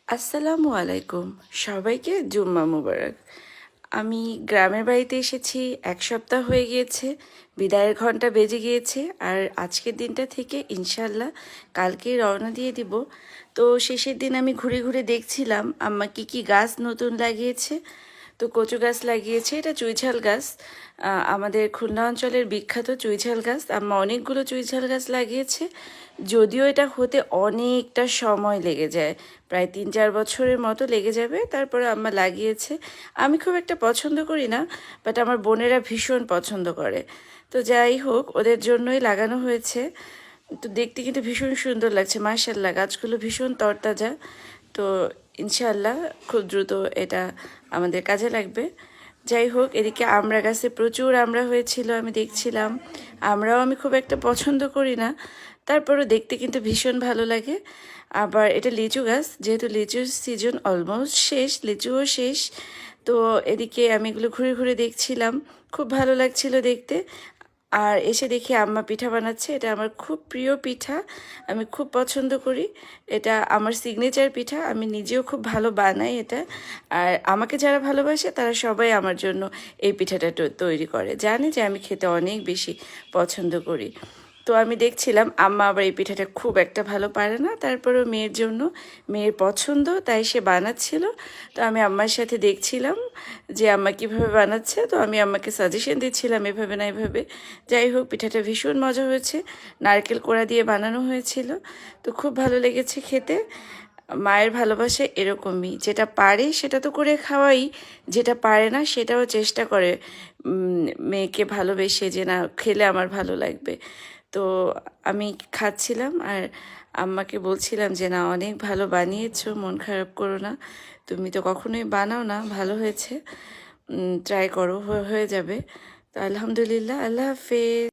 আসসালামু আলাইকুম, সবাইকে জুম্মা মুবারক। আমি গ্রামের বাড়িতে এসেছি, এক সপ্তাহ হয়ে গিয়েছে। বিদায়ের ঘন্টা বেজে গিয়েছে আর আজকের দিনটা থেকে ইনশাল্লাহ কালকে রওনা দিয়ে দিব। তো শেষের দিন আমি ঘুরে ঘুরে দেখছিলাম আম্মা কি কি গাছ নতুন লাগিয়েছে। তো কচু গাছ লাগিয়েছে, এটা চুইঝাল গাছ। আমাদের খুলনা অঞ্চলের বিখ্যাত চুইঝাল গাছ। আম্মা অনেকগুলো চুইঝাল গাছ লাগিয়েছে, যদিও এটা হতে অনেকটা সময় লেগে যায়, প্রায় 3-4 বছরের মতো লেগে যাবে। তারপরে আম্মা লাগিয়েছে। আমি খুব একটা পছন্দ করি না, বাট আমার বোনেরা ভীষণ পছন্দ করে। তো যাই হোক, ওদের জন্যই লাগানো হয়েছে। তো দেখতে কিন্তু ভীষণ সুন্দর লাগছে, মাশাআল্লাহ। গাছগুলো ভীষণ তরতাজা। তো ইনশাআল্লাহ খুব দ্রুত এটা আমাদের কাজে লাগবে। যাই হোক, এদিকে আমড়া গাছে প্রচুর আমড়া হয়েছিল, আমি দেখছিলাম। আমরাও আমি খুব একটা পছন্দ করি না, তারপরও দেখতে কিন্তু ভীষণ ভালো লাগে। আবার এটা লিচু গাছ, যেহেতু লিচুর সিজন অলমোস্ট শেষ, লিচুও শেষ। তো এদিকে আমি এগুলো ঘুরে ঘুরে দেখছিলাম, খুব ভালো লাগছিল দেখতে। আর এসে দেখি আম্মা পিঠা বানাচ্ছে। এটা আমার খুব প্রিয় পিঠা, আমি খুব পছন্দ করি। এটা আমার সিগনেচার পিঠা, আমি নিজেও খুব ভালো বানাই এটা। আর আমাকে যারা ভালোবাসে তারা সবাই আমার জন্য এই পিঠাটা তৈরি করে, জানে যে আমি খেতে অনেক বেশি পছন্দ করি। তো আমি দেখছিলাম আম্মা আবার এই পিঠাটা খুব একটা ভালো পারে না, তারপরেও মেয়ের জন্য, মেয়ের পছন্দ, তাই সে বানাচ্ছিল। তো আমি আম্মার সাথে দেখছিলাম যে আম্মা কীভাবে বানাচ্ছে। তো আমি আম্মাকে সাজেশন দিচ্ছিলাম এভাবে না এভাবে। যাই হোক, পিঠাটা ভীষণ মজা হয়েছে, নারকেল কোড়া দিয়ে বানানো হয়েছিল। তো খুব ভালো লেগেছে খেতে। মায়ের ভালোবাসা এরকমই, যেটা পারে সেটা তো করে খাওয়াই, যেটা পারে না সেটাও চেষ্টা করে মেয়েকে ভালোবেসে যে না খেলে আমার ভালো লাগবে। তো আমি খাচ্ছিলাম আর আম্মাকে বলছিলাম যে না অনেক ভালো বানিয়েছো, মন খারাপ করো না, তুমি তো কখনোই বানাও না, ভালো হয়েছে, ট্রাই করো, হয়ে যাবে। তো আলহামদুলিল্লাহ, আল্লাহ হাফেজ।